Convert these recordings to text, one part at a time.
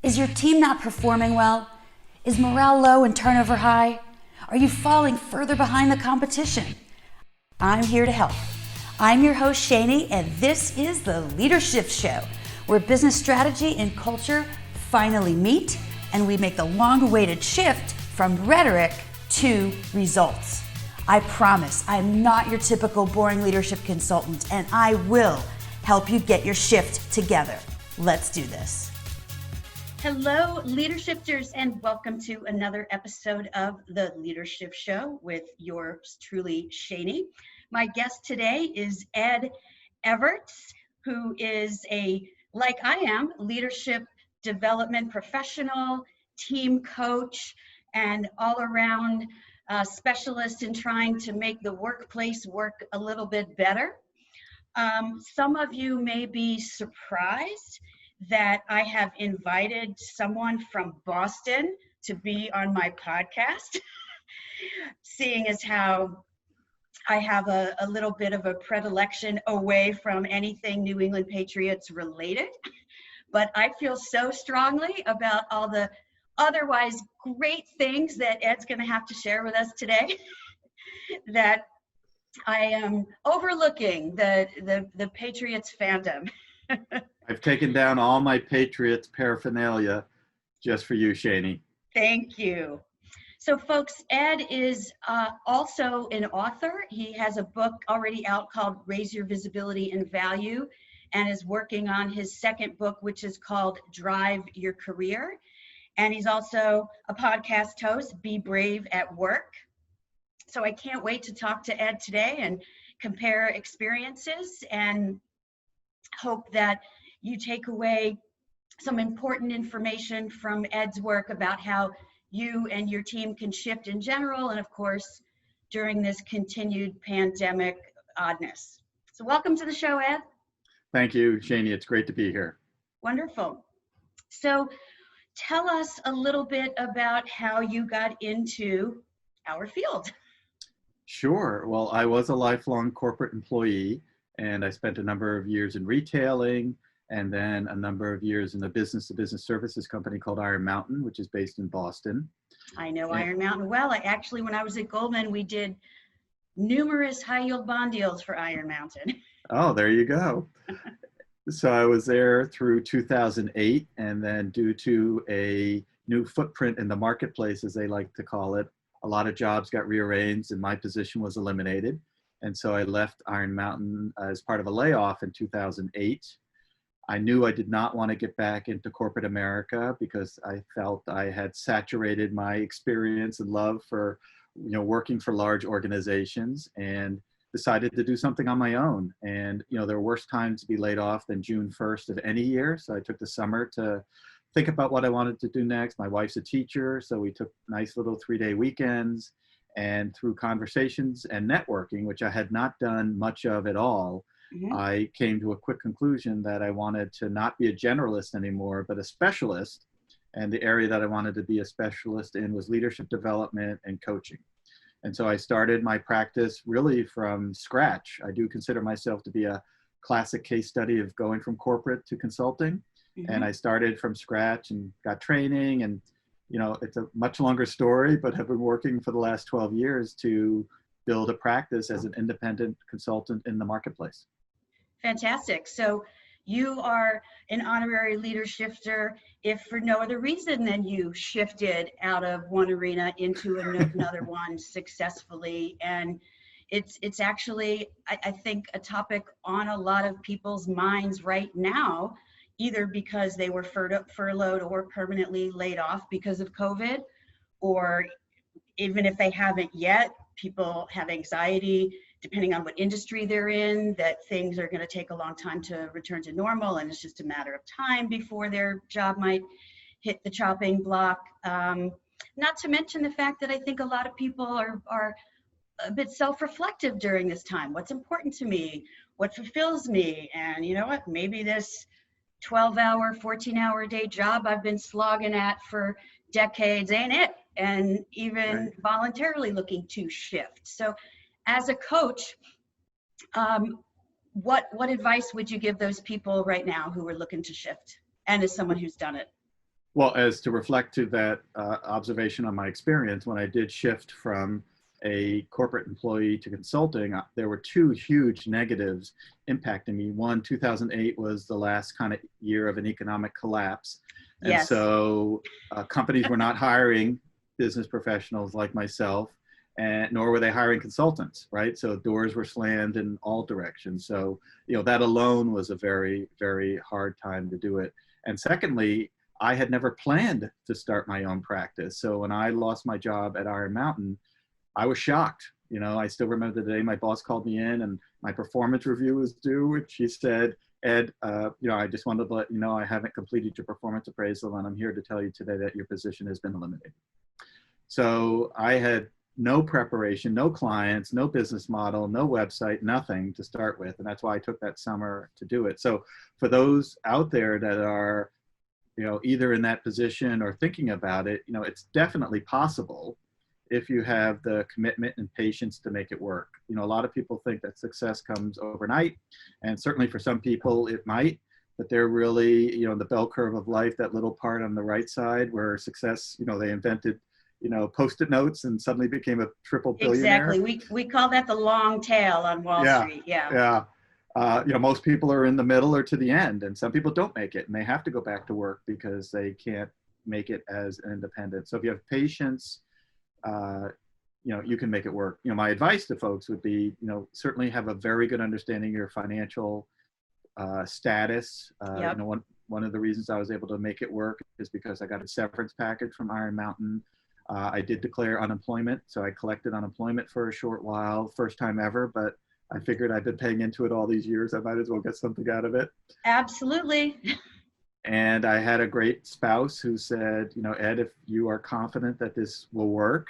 Is your team not performing well? Is morale low and turnover high? Are you falling further behind the competition? I'm here to help. I'm your host, Shani, and this is the Leadership Show, where business strategy and culture finally meet, and we make the long-awaited shift from rhetoric to results. I promise I'm not your typical boring leadership consultant, and I will help you get your shift together. Let's do this. Hello, Leadershifters, and welcome to another episode of the Leadership Show with yours truly, Shani. My guest today is Ed Evarts, who is like I am, leadership development professional, team coach, and all-around specialist in trying to make the workplace work a little bit better. Some of you may be surprised that I have invited someone from Boston to be on my podcast, seeing as how I have a little bit of a predilection away from anything New England Patriots related. But I feel so strongly about all the otherwise great things that Ed's going to have to share with us today that I am overlooking the Patriots fandom. I've taken down all my Patriots paraphernalia just for you, Shani. Thank you. So folks, Ed is also an author. He has a book already out called Raise Your Visibility and Value, and is working on his second book, which is called Drive Your Career. And he's also a podcast host, Be Brave at Work. So I can't wait to talk to Ed today and compare experiences, and hope that you take away some important information from Ed's work about how you and your team can shift in general, and of course, during this continued pandemic oddness. So welcome to the show, Ed. Thank you, Shani. It's great to be here. Wonderful. So tell us a little bit about how you got into our field. Sure. Well, I was a lifelong corporate employee, and I spent a number of years in retailing, and then a number of years in a business-to-business services company called Iron Mountain, which is based in Boston. I know Iron Mountain well. When I was at Goldman, we did numerous high-yield bond deals for Iron Mountain. Oh, there you go. So I was there through 2008, and then due to a new footprint in the marketplace, as they like to call it, a lot of jobs got rearranged and my position was eliminated. And so I left Iron Mountain as part of a layoff in 2008. I knew I did not want to get back into corporate America because I felt I had saturated my experience and love for, working for large organizations, and decided to do something on my own. And, there were worse times to be laid off than June 1st of any year. So I took the summer to think about what I wanted to do next. My wife's a teacher, so we took nice little 3-day weekends. And through conversations and networking, which I had not done much of at all, I came to a quick conclusion that I wanted to not be a generalist anymore, but a specialist. And the area that I wanted to be a specialist in was leadership development and coaching. And so I started my practice really from scratch. I do consider myself to be a classic case study of going from corporate to consulting. And I started from scratch and got training, and it's a much longer story, but have been working for the last 12 years to build a practice as an independent consultant in the marketplace. Fantastic. So you are an honorary leader shifter, if for no other reason than you shifted out of one arena into another one successfully. And it's actually, I think, a topic on a lot of people's minds right now, either because they were furloughed or permanently laid off because of COVID, or even if they haven't yet, people have anxiety, depending on what industry they're in, that things are going to take a long time to return to normal, and it's just a matter of time before their job might hit the chopping block. Not to mention the fact that I think a lot of people are a bit self-reflective during this time. What's important to me? What fulfills me? And you know what? Maybe this 12-hour, 14-hour day job I've been slogging at for decades ain't it, and even voluntarily looking to shift. So as a coach, what advice would you give those people right now who are looking to shift, and as someone who's done it? Well, as to reflect to that observation on my experience, when I did shift from a corporate employee to consulting, there were two huge negatives impacting me. One, 2008 was the last kind of year of an economic collapse. And Yes. so companies were not hiring business professionals like myself, and nor were they hiring consultants, right? So doors were slammed in all directions. So, that alone was a very, very hard time to do it. And secondly, I had never planned to start my own practice. So when I lost my job at Iron Mountain, I was shocked. I still remember the day my boss called me in and my performance review was due. And she said, Ed, I just wanted to let you know I haven't completed your performance appraisal, and I'm here to tell you today that your position has been eliminated. So I had no preparation, no clients, no business model, no website, nothing to start with. And that's why I took that summer to do it. So for those out there that are, either in that position or thinking about it, it's definitely possible if you have the commitment and patience to make it work. A lot of people think that success comes overnight, and certainly for some people it might, but they're really, the bell curve of life, that little part on the right side where success, they invented, Post-it notes and suddenly became a triple billionaire. Exactly. We call that the long tail on Wall Street. Yeah. Most people are in the middle or to the end, and some people don't make it and they have to go back to work because they can't make it as an independent. So if you have patience, you can make it work. My advice to folks would be, certainly have a very good understanding of your financial status. Yep. One of the reasons I was able to make it work is because I got a severance package from Iron Mountain. I did declare unemployment, so I collected unemployment for a short while, first time ever, but I figured I've been paying into it all these years. I might as well get something out of it. Absolutely. And I had a great spouse who said, Ed, if you are confident that this will work,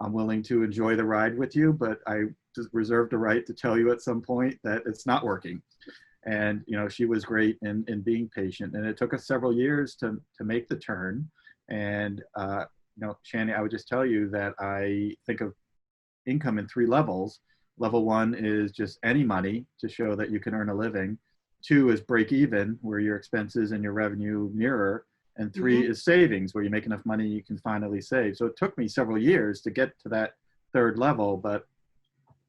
I'm willing to enjoy the ride with you, but I just reserve the right to tell you at some point that it's not working. And, she was great in being patient. And it took us several years to make the turn. And, Shani, I would just tell you that I think of income in 3 levels. Level 1 is just any money to show that you can earn a living. 2 is break even, where your expenses and your revenue mirror. And 3 is savings, where you make enough money you can finally save. So it took me several years to get to that 3rd level, but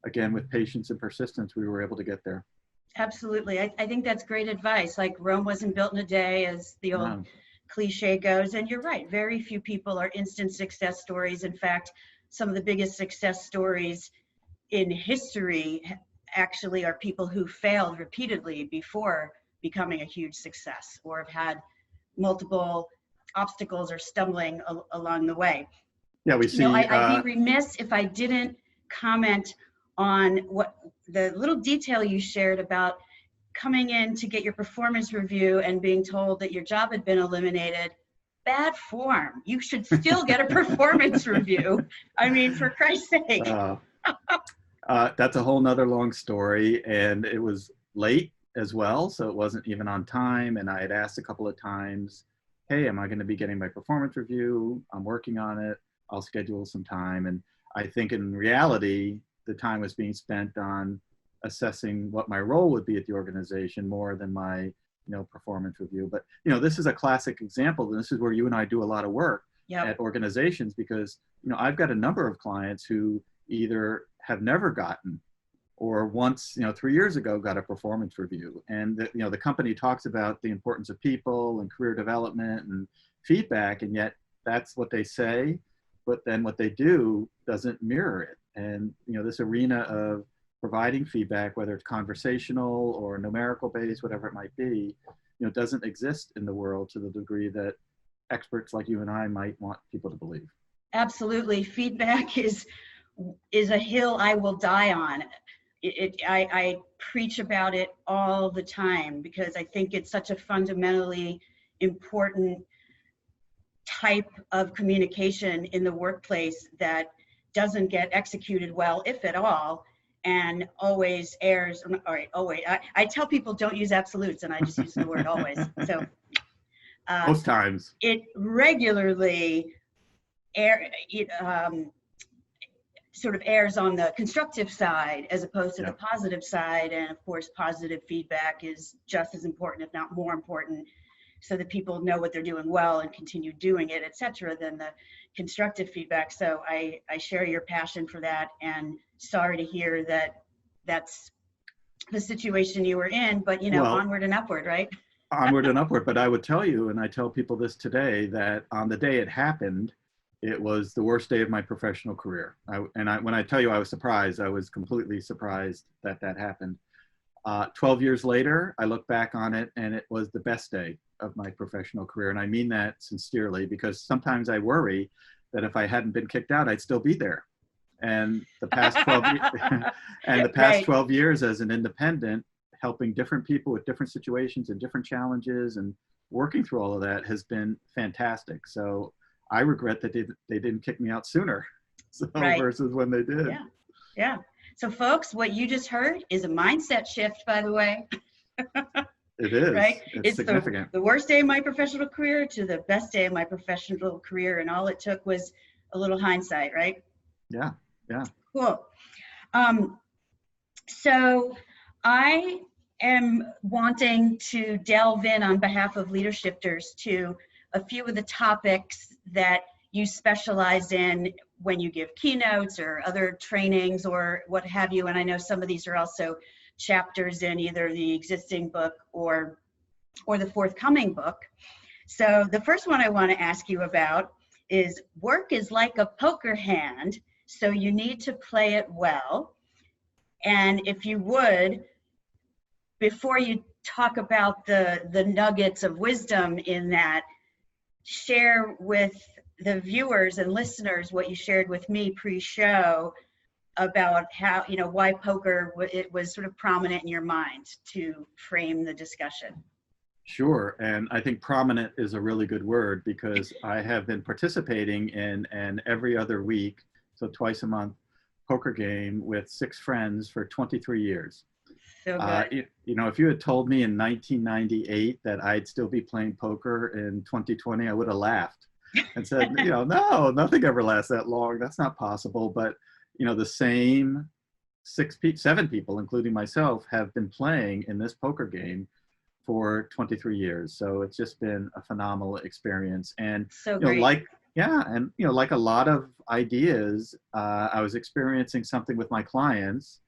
again, with patience and persistence, we were able to get there. Absolutely. I think that's great advice. Like Rome wasn't built in a day, as the old cliche goes. And you're right, very few people are instant success stories. In fact, some of the biggest success stories in history actually are people who failed repeatedly before becoming a huge success, or have had multiple obstacles or stumbling along the way. Yeah, we see. I'd be remiss if I didn't comment on what the little detail you shared about coming in to get your performance review and being told that your job had been eliminated. Bad form. You should still get a performance review. I mean, for Christ's sake. That's a whole nother long story, and it was late as well, so it wasn't even on time. And I had asked a couple of times, hey, am I going to be getting my performance review? I'm working on it. I'll schedule some time. And I think in reality, the time was being spent on assessing what my role would be at the organization more than my performance review. But this is a classic example, and this is where you and I do a lot of work at organizations, because I've got a number of clients who either have never gotten, or once 3 years ago got a performance review. And the company talks about the importance of people and career development and feedback, and yet that's what they say, but then what they do doesn't mirror it. And this arena of providing feedback, whether it's conversational or numerical based, whatever it might be, doesn't exist in the world to the degree that experts like you and I might want people to believe. Absolutely. Feedback is a hill I will die on. I preach about it all the time because I think it's such a fundamentally important type of communication in the workplace that doesn't get executed well, if at all, and always errs. All right, always. I tell people don't use absolutes, and I just use the word always. So most times it regularly sort of errs on the constructive side as opposed to the positive side. And of course, positive feedback is just as important, if not more important. so that people know what they're doing well and continue doing it, etc., than the constructive feedback. So I share your passion for that, and sorry to hear that that's the situation you were in, but Well, onward and upward, right? onward and upward. But I would tell you, and I tell people this today, that on the day it happened, it was the worst day of my professional career. When I tell you I was surprised, I was completely surprised that that happened. 12 years later, I look back on it and it was the best day of my professional career. And I mean that sincerely, because sometimes I worry that if I hadn't been kicked out, I'd still be there. And the past 12 and the past Right. 12 years as an independent, helping different people with different situations and different challenges and working through all of that has been fantastic. So I regret that they didn't kick me out sooner, so Right. versus when they did. Yeah. Yeah. So folks, what you just heard is a mindset shift, by the way. It is. Right? It's significant. The worst day of my professional career to the best day of my professional career. And all it took was a little hindsight, right? Yeah. Yeah. Cool. So I am wanting to delve in on behalf of leadershifters to a few of the topics that you specialize in when you give keynotes or other trainings or what have you. And I know some of these are also chapters in either the existing book or the forthcoming book. So the first one I want to ask you about is work is like a poker hand, so you need to play it well. And if you would, before you talk about the nuggets of wisdom in that, share with the viewers and listeners what you shared with me pre-show about how, why poker, it was sort of prominent in your mind to frame the discussion. Sure. And I think prominent is a really good word, because I have been participating in an every other week, so twice a month, poker game with 6 friends for 23 years. So good. If you had told me in 1998 that I'd still be playing poker in 2020, I would have laughed and said, no, nothing ever lasts that long. That's not possible. But, the same 7 people, including myself, have been playing in this poker game for 23 years. So it's just been a phenomenal experience. And, so great. like a lot of ideas, I was experiencing something with my clients.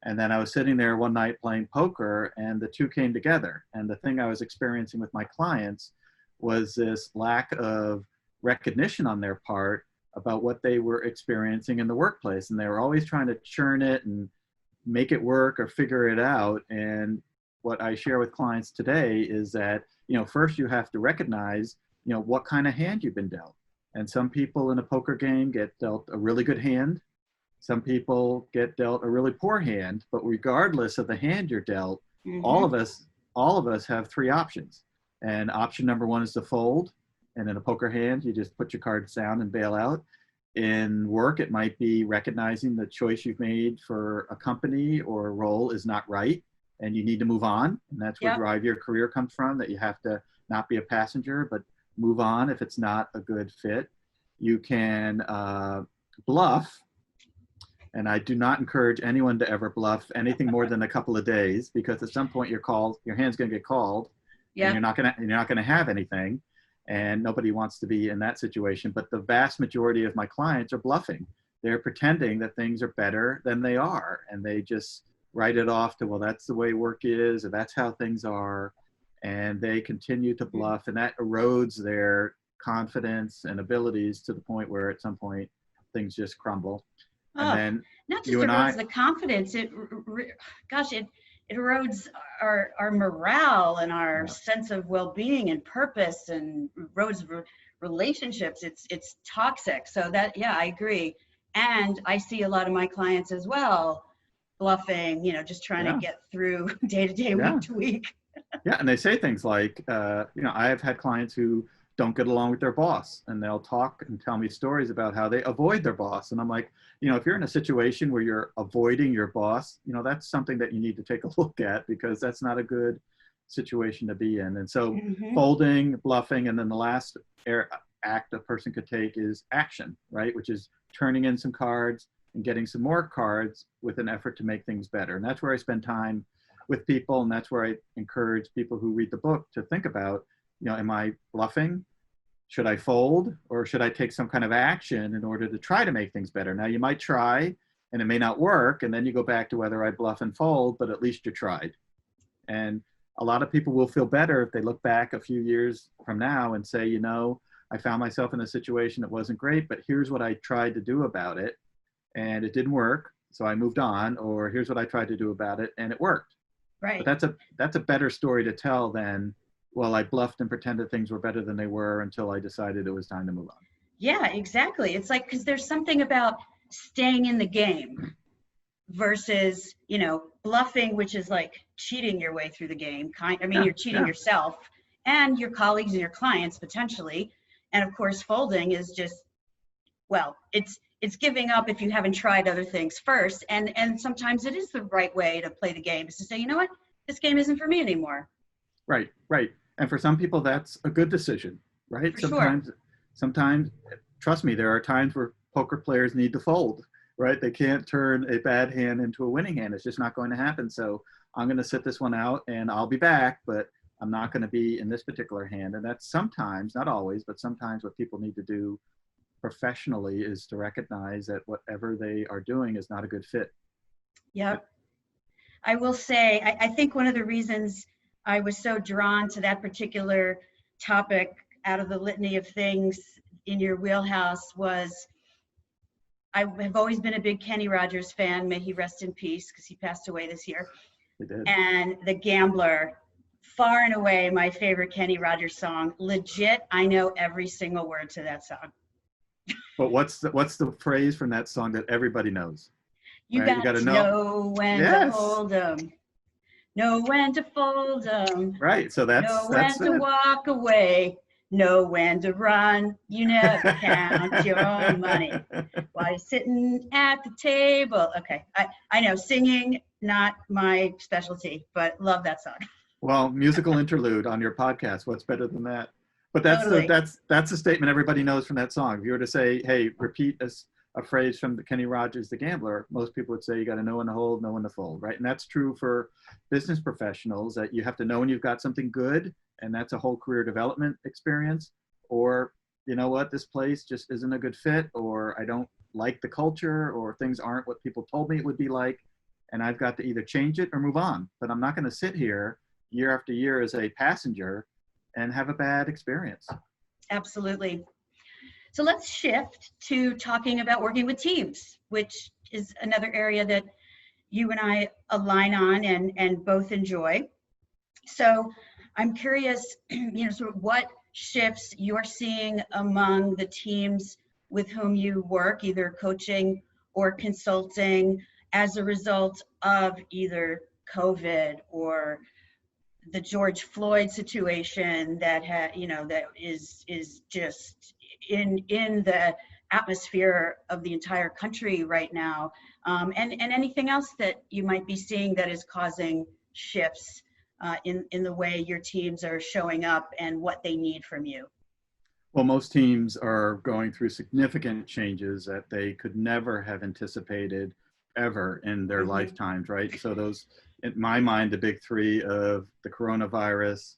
And then I was sitting there one night playing poker, and the two came together. And the thing I was experiencing with my clients was this lack of recognition on their part about what they were experiencing in the workplace. And they were always trying to churn it and make it work or figure it out. And what I share with clients today is that, first you have to recognize, what kind of hand you've been dealt. And some people in a poker game get dealt a really good hand. Some people get dealt a really poor hand, but regardless of the hand you're dealt, all of us have 3 options. And option number 1 is to fold. And in a poker hand, you just put your cards down and bail out. In work, it might be recognizing the choice you've made for a company or a role is not right, and you need to move on. And that's where drive your career comes from, that you have to not be a passenger, but move on if it's not a good fit. You can bluff. And I do not encourage anyone to ever bluff anything more than a couple of days, because at some point your hand's going to get called, and you're not going to have anything, and nobody wants to be in that situation. But the vast majority of my clients are bluffing. They're pretending that things are better than they are, and they just write it off to, well, that's the way work is, or that's how things are, and they continue to bluff, and that erodes their confidence and abilities to the point where at some point things just crumble. And then not just erodes the confidence, it erodes our morale and our sense of well-being and purpose, and erodes relationships. It's toxic. So that, I agree. And I see a lot of my clients as well bluffing, just trying to get through day to day, week to week. And they say things like, I've had clients who don't get along with their boss, and they'll talk and tell me stories about how they avoid their boss. And I'm like, if you're in a situation where you're avoiding your boss, that's something that you need to take a look at, because that's not a good situation to be in. And so folding, bluffing, and then the last act a person could take is action, right? Which is turning in some cards and getting some more cards with an effort to make things better. And that's where I spend time with people. And that's where I encourage people who read the book to think about, am I bluffing? Should I fold, or should I take some kind of action in order to try to make things better? Now you might try and it may not work, and then you go back to whether I bluff and fold, but at least you tried. And a lot of people will feel better if they look back a few years from now and say, I found myself in a situation that wasn't great, but here's what I tried to do about it, and it didn't work, so I moved on. Or here's what I tried to do about it, and it worked. Right. But that's a better story to tell than, well, I bluffed and pretended things were better than they were until I decided it was time to move on. Yeah, exactly. It's like, because there's something about staying in the game versus, bluffing, which is like cheating your way through the game. You're cheating yourself and your colleagues and your clients potentially. And of course, folding is just, well, it's giving up if you haven't tried other things first. And sometimes it is the right way to play the game, is to say, you know what, this game isn't for me anymore. Right. And for some people, that's a good decision, right? Sometimes, trust me, there are times where poker players need to fold, right? They can't turn a bad hand into a winning hand. It's just not going to happen. So I'm going to sit this one out and I'll be back, but I'm not going to be in this particular hand. And that's sometimes, not always, but sometimes what people need to do professionally is to recognize that whatever they are doing is not a good fit. Yep. I will say, I think one of the reasons I was so drawn to that particular topic out of the litany of things in your wheelhouse was, I have always been a big Kenny Rodgers fan. May he rest in peace, because he passed away this year. He did. And The Gambler, far and away my favorite Kenny Rodgers song. Legit, I know every single word to that song. But what's the phrase from that song that everybody knows? You right? got to know when to hold them. Know when to fold them. Right. So that's to walk away. Know when to run. You never count your own money while you're sitting at the table. Okay. I know singing, not my specialty, but love that song. Well, musical interlude on your podcast. What's better than that? But that's Totally. the statement everybody knows from that song. If you were to say, hey, repeat a phrase from the Kenny Rodgers, The Gambler, most people would say you got to know when to hold, know when to fold, right? And that's true for business professionals, that you have to know when you've got something good, and that's a whole career development experience. Or, you know what, this place just isn't a good fit, or I don't like the culture, or things aren't what people told me it would be like, and I've got to either change it or move on. But I'm not going to sit here year after year as a passenger and have a bad experience. Absolutely. So let's shift to talking about working with teams, which is another area that you and I align on and both enjoy. So I'm curious, sort of what shifts you're seeing among the teams with whom you work, either coaching or consulting, as a result of either COVID or the George Floyd situation that that is just in the atmosphere of the entire country right now, and anything else that you might be seeing that is causing shifts in the way your teams are showing up and what they need from you. Well, most teams are going through significant changes that they could never have anticipated ever in their lifetimes, right? So those, in my mind, the big three of the coronavirus,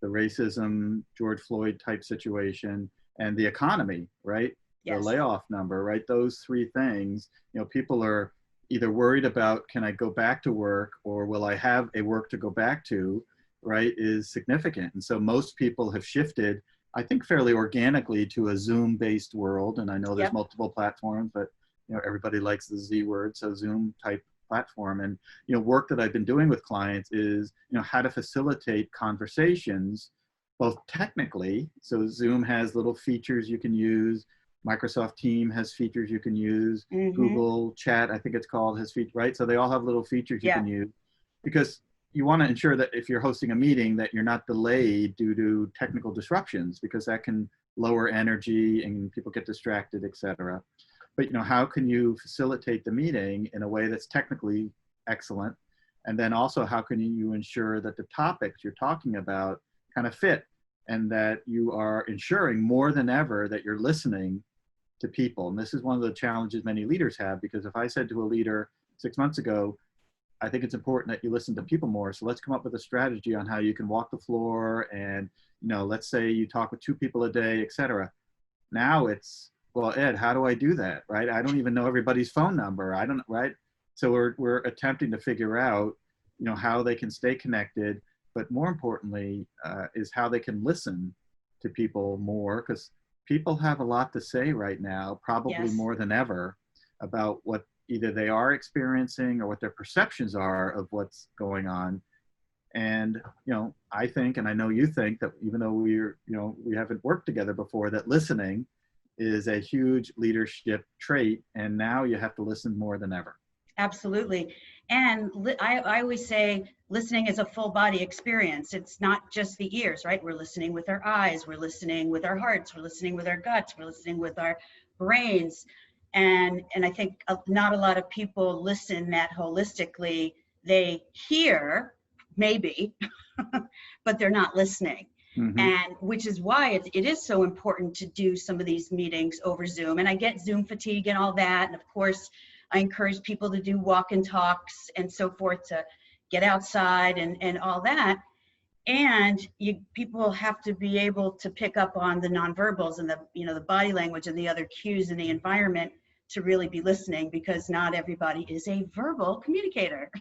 the racism, George Floyd type situation, and the economy, right? Yes. The layoff number, right? Those three things, people are either worried about, can I go back to work, or will I have a work to go back to, right, is significant. And so most people have shifted, I think, fairly organically to a Zoom-based world. And I know there's multiple platforms, but everybody likes the Z word, so Zoom type platform. And work that I've been doing with clients is how to facilitate conversations, both technically. So Zoom has little features you can use. Microsoft Teams has features you can use. Google Chat, I think it's called, has features, right? So they all have little features you can use, because you want to ensure that if you're hosting a meeting that you're not delayed due to technical disruptions, because that can lower energy and people get distracted, etc. But how can you facilitate the meeting in a way that's technically excellent? And then also, how can you ensure that the topics you're talking about kind of fit, and that you are ensuring more than ever that you're listening to people? And this is one of the challenges many leaders have, because if I said to a leader 6 months ago, I think it's important that you listen to people more. So let's come up with a strategy on how you can walk the floor and, let's say you talk with 2 people a day, et cetera. Now it's, well, Ed, how do I do that? Right? I don't even know everybody's phone number. I don't, right? So we're attempting to figure out, how they can stay connected, but more importantly, is how they can listen to people more, because people have a lot to say right now, probably Yes. more than ever, about what either they are experiencing or what their perceptions are of what's going on. And, I think, and I know you think, that even though we haven't worked together before, that listening is a huge leadership trait. And now you have to listen more than ever. Absolutely. And I always say listening is a full body experience. It's not just the ears, right? We're listening with our eyes, we're listening with our hearts, we're listening with our guts, we're listening with our brains. And I think not a lot of people listen that holistically. They hear, maybe, but they're not listening. Mm-hmm. And which is why it is so important to do some of these meetings over Zoom. And I get Zoom fatigue and all that. And of course, I encourage people to do walk and talks and so forth, to get outside and all that. And people have to be able to pick up on the nonverbals and the body language and the other cues in the environment to really be listening, because not everybody is a verbal communicator.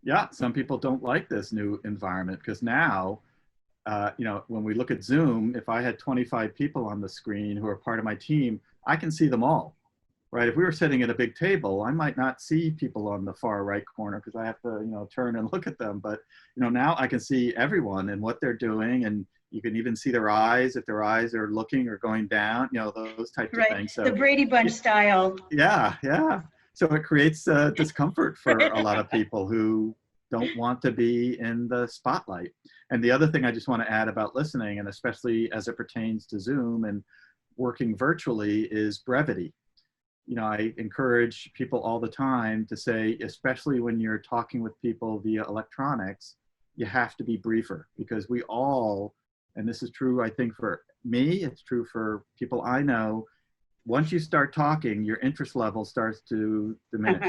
Yeah, some people don't like this new environment, because now, when we look at Zoom, if I had 25 people on the screen who are part of my team, I can see them all. Right? If we were sitting at a big table, I might not see people on the far right corner because I have to, turn and look at them. But, now I can see everyone and what they're doing, and you can even see their eyes, if their eyes are looking or going down, those types of things. So the Brady Bunch style. Yeah. So it creates discomfort for a lot of people who don't want to be in the spotlight. And the other thing I just want to add about listening, and especially as it pertains to Zoom and working virtually, is brevity. I encourage people all the time to say, especially when you're talking with people via electronics, you have to be briefer, because we all, and this is true, I think, for me, it's true for people I know, once you start talking, your interest level starts to diminish.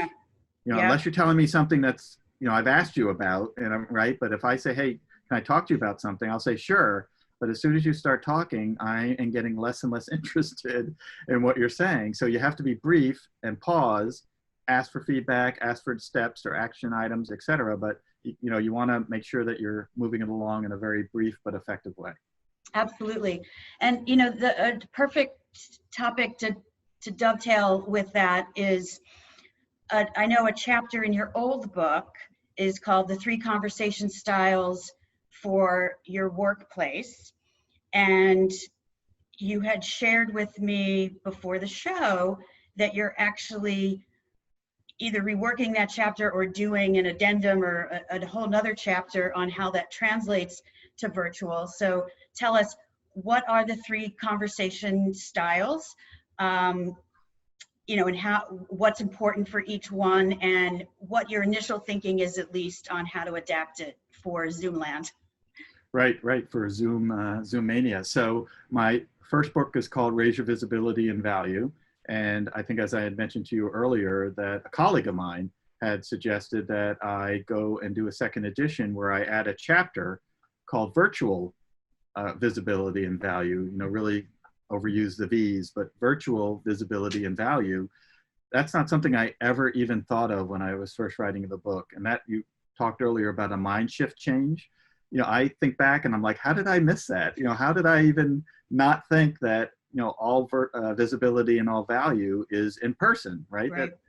Unless you're telling me something that's, I've asked you about, and I'm right. But if I say, hey, can I talk to you about something? I'll say, sure. But as soon as you start talking, I am getting less and less interested in what you're saying. So you have to be brief and pause, ask for feedback, ask for steps or action items, et cetera. But you want to make sure that you're moving it along in a very brief but effective way. Absolutely. And the perfect topic to dovetail with that is, I know a chapter in your old book is called The 3 Conversation Styles for Your Workplace. And you had shared with me before the show that you're actually either reworking that chapter or doing an addendum or a whole nother chapter on how that translates to virtual. So tell us, what are the 3 conversation styles? And what's important for each one, and what your initial thinking is, at least, on how to adapt it for Zoom land. Right, for Zoom Mania. So my first book is called Raise Your Visibility and Value. And I think, as I had mentioned to you earlier, that a colleague of mine had suggested that I go and do a second edition where I add a chapter called Virtual Visibility and Value. Really overuse the V's, but virtual visibility and value. That's not something I ever even thought of when I was first writing the book. And that, you talked earlier about a mind shift change. I think back and I'm like, how did I miss that? How did I even not think that, all visibility and all value is in person, right? That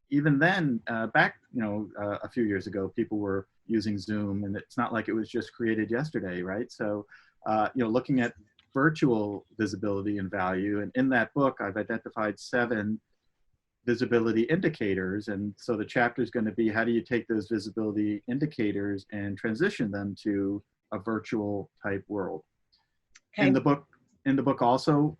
even then, back, a few years ago, people were using Zoom, and it's not like it was just created yesterday, right? So, looking at virtual visibility and value, and in that book, I've identified 7 visibility indicators. And so the chapter is going to be, how do you take those visibility indicators and transition them to a virtual type world? Okay. In the book also,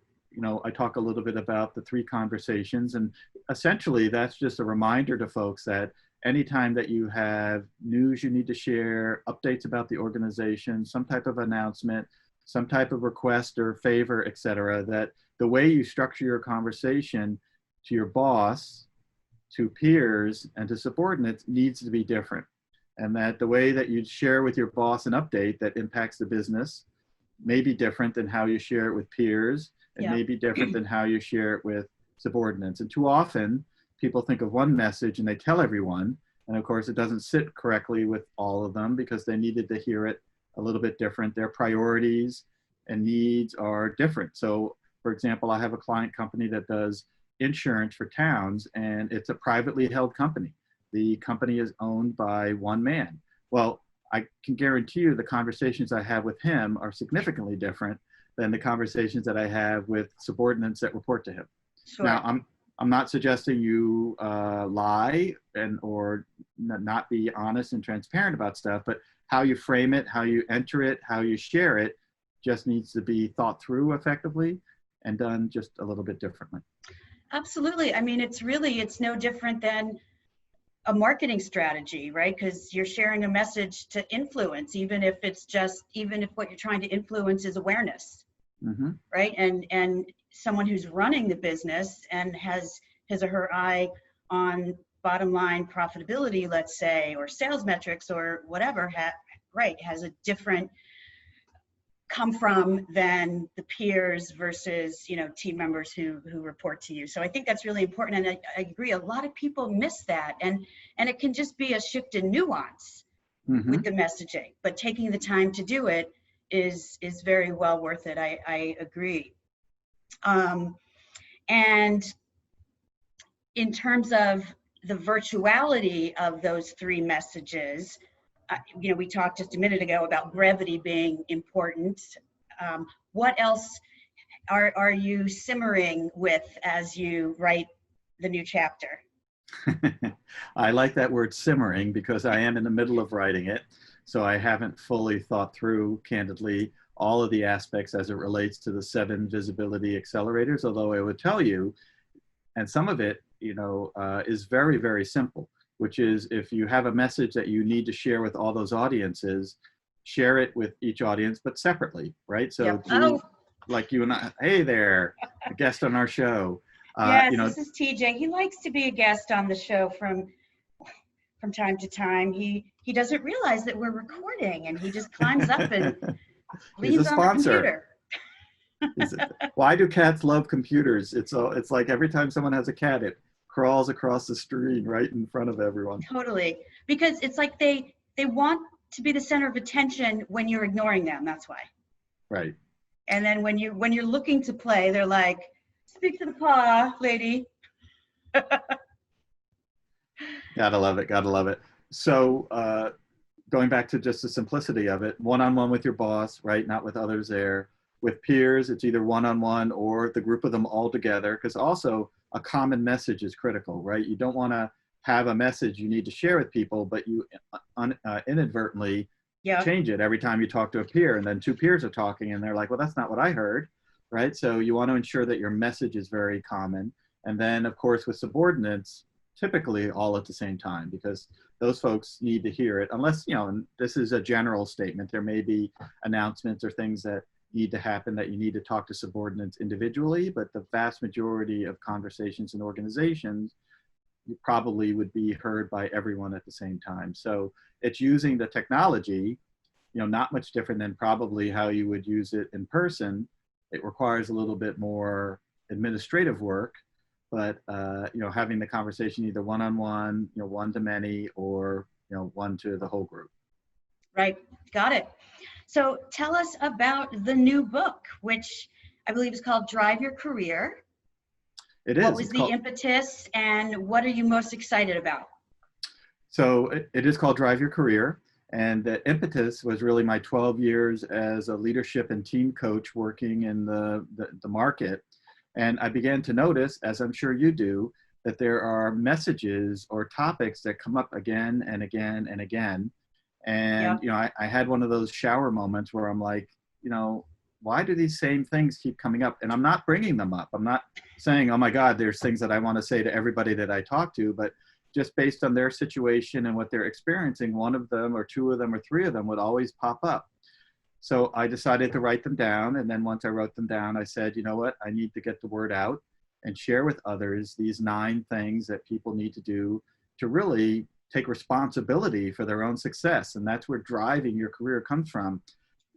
I talk a little bit about the 3 conversations, and essentially that's just a reminder to folks that anytime that you have news you need to share, updates about the organization, some type of announcement, some type of request or favor, et cetera, that the way you structure your conversation to your boss, to peers and to subordinates needs to be different. And that the way that you share with your boss an update that impacts the business may be different than how you share it with peers. It may be different than how you share it with subordinates. And too often, people think of one message and they tell everyone. And of course, it doesn't sit correctly with all of them because they needed to hear it a little bit different. Their priorities and needs are different. So, for example, I have a client company that does insurance for towns, and it's a privately held company. The company is owned by one man. Well, I can guarantee you the conversations I have with him are significantly different than the conversations that I have with subordinates that report to him. Sure. Now, I'm not suggesting you lie or not be honest and transparent about stuff, but how you frame it, how you enter it, how you share it just needs to be thought through effectively and done just a little bit differently. Absolutely. I mean, it's no different than a marketing strategy, right? Because you're sharing a message to influence, even if what you're trying to influence is awareness, right? And someone who's running the business and has his or her eye on bottom line profitability, let's say, or sales metrics or whatever, has a different come from than the peers versus, team members who report to you. So I think that's really important. And I agree, a lot of people miss that. And it can just be a shift in nuance with the messaging, but taking the time to do it is very well worth it. I agree. And in terms of the virtuality of those three messages, we talked just a minute ago about brevity being important. What else are you simmering with as you write the new chapter? I like that word simmering because I am in the middle of writing it. So I haven't fully thought through, candidly, all of the aspects as it relates to the 7 visibility accelerators, although I would tell you, and some of it, is very, very simple, which is if you have a message that you need to share with all those audiences, share it with each audience, but separately, right? So like you and I, hey there, a guest on our show. Yes, this is TJ. He likes to be a guest on the show from time to time. He doesn't realize that we're recording, and he just climbs up and leans on the computer. Why do cats love computers? It's like every time someone has a cat, it crawls across the screen right in front of everyone. Totally, because it's like they want to be the center of attention when you're ignoring them. That's why. Right. And then when you're looking to play, they're like, "Speak to the paw, lady." Gotta love it. Gotta love it. So going back to just the simplicity of it, one-on-one with your boss, right? Not with others there. With peers, it's either one-on-one or the group of them all together, because also a common message is critical, right? You don't want to have a message you need to share with people, but you inadvertently change it every time you talk to a peer, and then 2 peers are talking and they're like, well, that's not what I heard, right? So you want to ensure that your message is very common. And then, of course, with subordinates, typically all at the same time, because those folks need to hear it, unless, and this is a general statement, there may be announcements or things that need to happen that you need to talk to subordinates individually, but the vast majority of conversations in organizations probably would be heard by everyone at the same time. So it's using the technology, not much different than probably how you would use it in person. It requires a little bit more administrative work, but having the conversation either one-on-one, one to many, or one to the whole group. Right, got it. So tell us about the new book, which I believe is called Drive Your Career. It is. What was the impetus, and what are you most excited about? So it is called Drive Your Career. And the impetus was really my 12 years as a leadership and team coach working in the market. And I began to notice, as I'm sure you do, that there are messages or topics that come up again and again and again. And, I had one of those shower moments where I'm like, why do these same things keep coming up? And I'm not bringing them up. I'm not saying, oh my God, there's things that I want to say to everybody that I talk to, but just based on their situation and what they're experiencing, one of them or 2 of them or 3 of them would always pop up. So I decided to write them down. And then once I wrote them down, I said, you know what, I need to get the word out. and share with others these 9 things that people need to do to really take responsibility for their own success. And that's where driving your career comes from.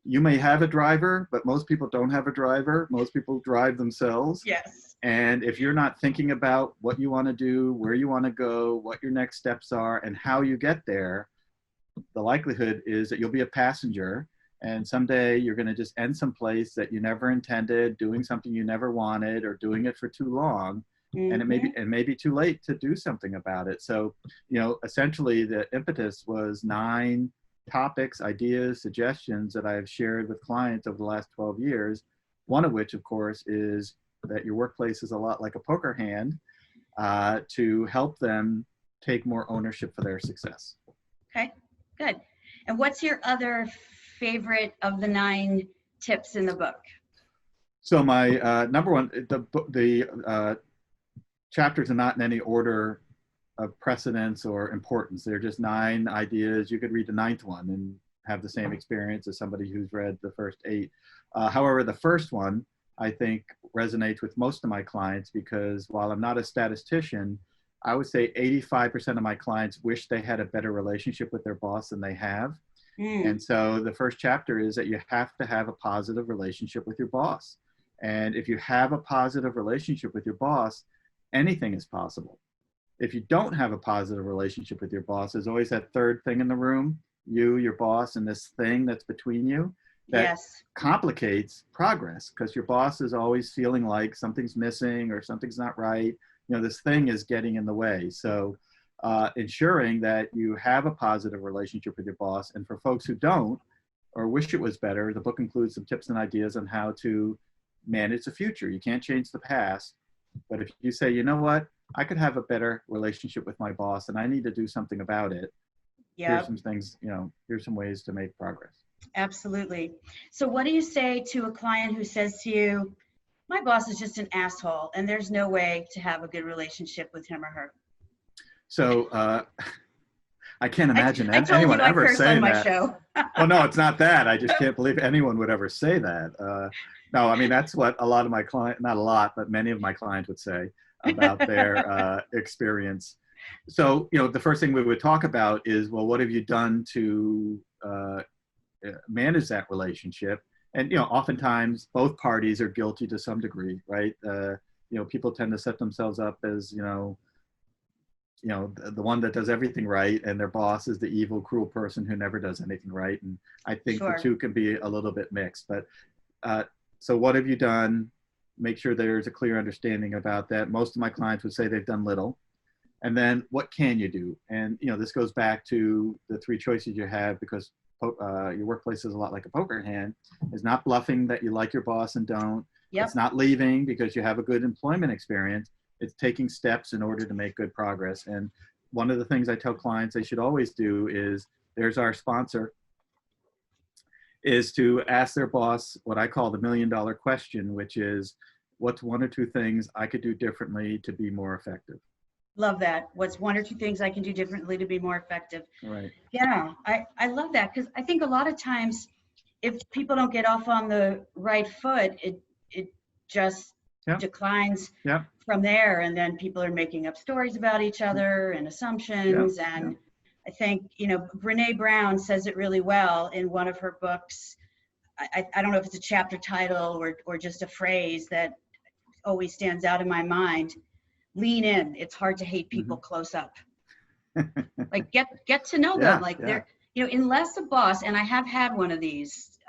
You may have a driver, but most people don't have a driver. Most people drive themselves. Yes. And if you're not thinking about what you want to do, where you want to go, what your next steps are, and how you get there, the likelihood is that you'll be a passenger. And someday you're going to just end someplace that you never intended, doing something you never wanted, or doing it for too long. And it may be too late to do something about it. So, essentially the impetus was 9 topics, ideas, suggestions that I have shared with clients over the last 12 years. One of which, of course, is that your workplace is a lot like a poker hand, to help them take more ownership for their success. Okay, good. And what's your other favorite of the 9 tips in the book? So my number one, the chapters are not in any order of precedence or importance. They're just 9 ideas. You could read the 9th one and have the same experience as somebody who's read the first 8. However, the first one, I think, resonates with most of my clients, because while I'm not a statistician, I would say 85% of my clients wish they had a better relationship with their boss than they have. And so the first chapter is that you have to have a positive relationship with your boss. And if you have a positive relationship with your boss, anything is possible. If you don't have a positive relationship with your boss, there's always that third thing in the room, you, your boss, and this thing that's between you that complicates progress, because your boss is always feeling like something's missing or something's not right. This thing is getting in the way. So ensuring that you have a positive relationship with your boss. And for folks who don't or wish it was better, the book includes some tips and ideas on how to manage the future. You can't change the past. But if you say, you know what, I could have a better relationship with my boss and I need to do something about it. Here's some things, here's some ways to make progress. Absolutely. So what do you say to a client who says to you, my boss is just an asshole and there's no way to have a good relationship with him or her? So I can't imagine I told anyone you I ever curse saying on my that. show. Well, no, it's not that. I just can't believe anyone would ever say that. No, I mean, that's what a lot of my clients, not a lot, but many of my clients would say about their experience. So, the first thing we would talk about is, well, what have you done to manage that relationship? And, oftentimes both parties are guilty to some degree, right? People tend to set themselves up as, the one that does everything right, and their boss is the evil, cruel person who never does anything right. And I think the two can be a little bit mixed. But so what have you done? Make sure there's a clear understanding about that. Most of my clients would say they've done little. And then what can you do? And, this goes back to the 3 choices you have, because your workplace is a lot like a poker hand. It's not bluffing that you like your boss and don't. It's not leaving because you have a good employment experience. It's taking steps in order to make good progress. And one of the things I tell clients they should always do is, there's our sponsor, is to ask their boss what I call the $1 million question, which is, what's 1 or 2 things I could do differently to be more effective? Love that. What's 1 or 2 things I can do differently to be more effective? Right. Yeah, I love that, because I think a lot of times if people don't get off on the right foot, it just declines from there. And then people are making up stories about each other and assumptions. And I think, Brene Brown says it really well in one of her books. I don't know if it's a chapter title or just a phrase that always stands out in my mind. Lean in. It's hard to hate people close up. Like get to know them. Like they're, unless a boss, and I have had one of these,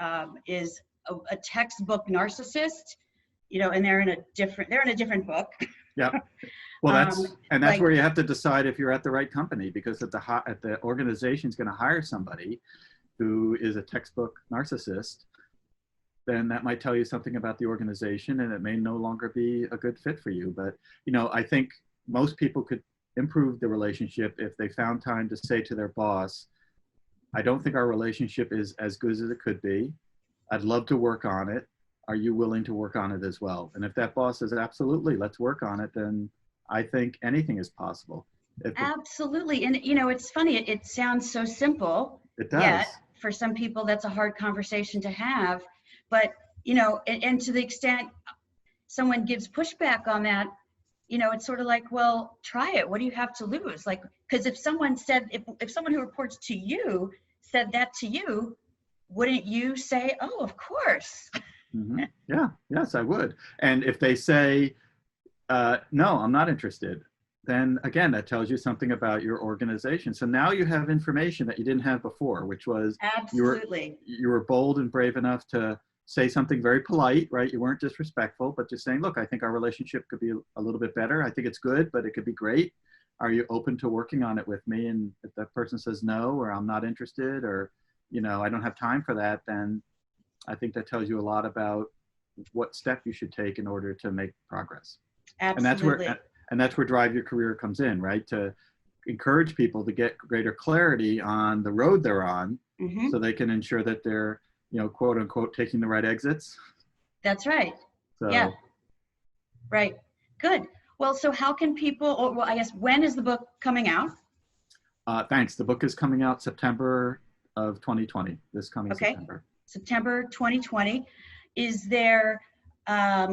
is a textbook narcissist, and they're in a different book. Yeah. Well, that's where you have to decide if you're at the right company, because if the organization is going to hire somebody who is a textbook narcissist, then that might tell you something about the organization, and it may no longer be a good fit for you. But, I think most people could improve the relationship if they found time to say to their boss, I don't think our relationship is as good as it could be. I'd love to work on it. Are you willing to work on it as well? And if that boss says, absolutely, let's work on it, then I think anything is possible. Absolutely. And, it's funny. It sounds so simple. It does. Yet, for some people, that's a hard conversation to have. But, and to the extent someone gives pushback on that, it's sort of like, well, try it. What do you have to lose? Like, because if someone said, if someone who reports to you said that to you, wouldn't you say, oh, of course? Mm-hmm. Yeah, yes, I would. And if they say, no, I'm not interested, then again, that tells you something about your organization. So now you have information that you didn't have before, which was absolutely you were bold and brave enough to say something very polite, right? You weren't disrespectful, but just saying, look, I think our relationship could be a little bit better. I think it's good, but it could be great. Are you open to working on it with me? And if that person says no, or I'm not interested, or, I don't have time for that, then I think that tells you a lot about what step you should take in order to make progress. Absolutely. And that's where Drive Your Career comes in, right? To encourage people to get greater clarity on the road they're on, Mm-hmm. so they can ensure that they're, quote unquote, taking the right exits. That's right. So, yeah. Right. Good. Well, so how can people, I guess, when is the book coming out? Thanks. The book is coming out September of 2020, this coming September. September 2020. Is there a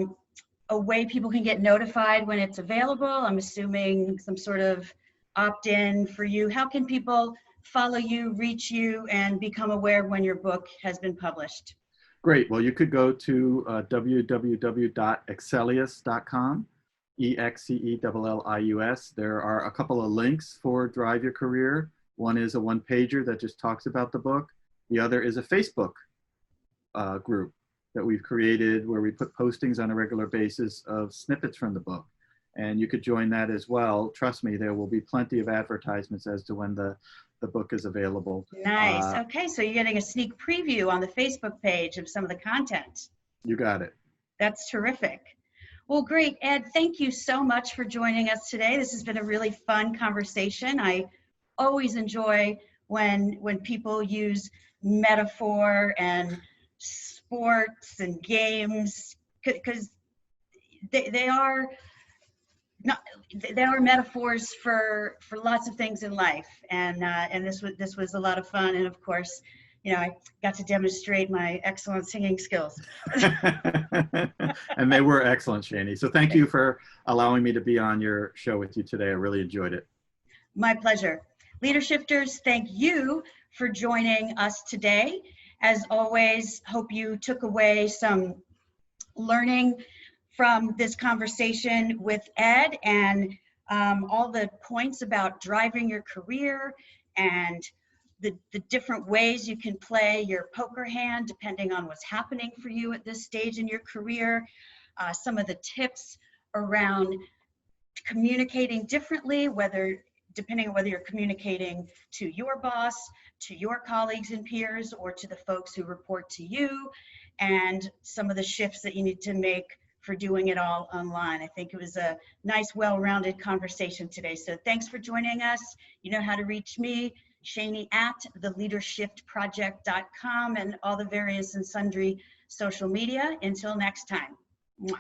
way people can get notified when it's available? I'm assuming some sort of opt-in for you. How can people follow you, reach you, and become aware when your book has been published? Great. Well, you could go to www.excellius.com, EXCELLIUS. There are a couple of links for Drive Your Career. One is a one-pager that just talks about the book. The other is a Facebook group that we've created where we put postings on a regular basis of snippets from the book. And you could join that as well. Trust me, there will be plenty of advertisements as to when the book is available. Nice. Okay, so you're getting a sneak preview on the Facebook page of some of the content. You got it. That's terrific. Well, great. Ed, thank you so much for joining us today. This has been a really fun conversation. I always enjoy when people use metaphor and sports and games, because they are metaphors for lots of things in life, and this was a lot of fun, and of course, I got to demonstrate my excellent singing skills. And they were excellent, Shani. So thank you for allowing me to be on your show with you today. I really enjoyed it. My pleasure. Leadershifters, thank you for joining us today. As always, hope you took away some learning from this conversation with Ed, and all the points about driving your career and the different ways you can play your poker hand depending on what's happening for you at this stage in your career. Some of the tips around communicating differently, depending on whether you're communicating to your boss, to your colleagues and peers, or to the folks who report to you, and some of the shifts that you need to make for doing it all online. I think it was a nice, well-rounded conversation today. So thanks for joining us. You know how to reach me, Shani at theleadershipproject.com, and all the various and sundry social media. Until next time. Mwah.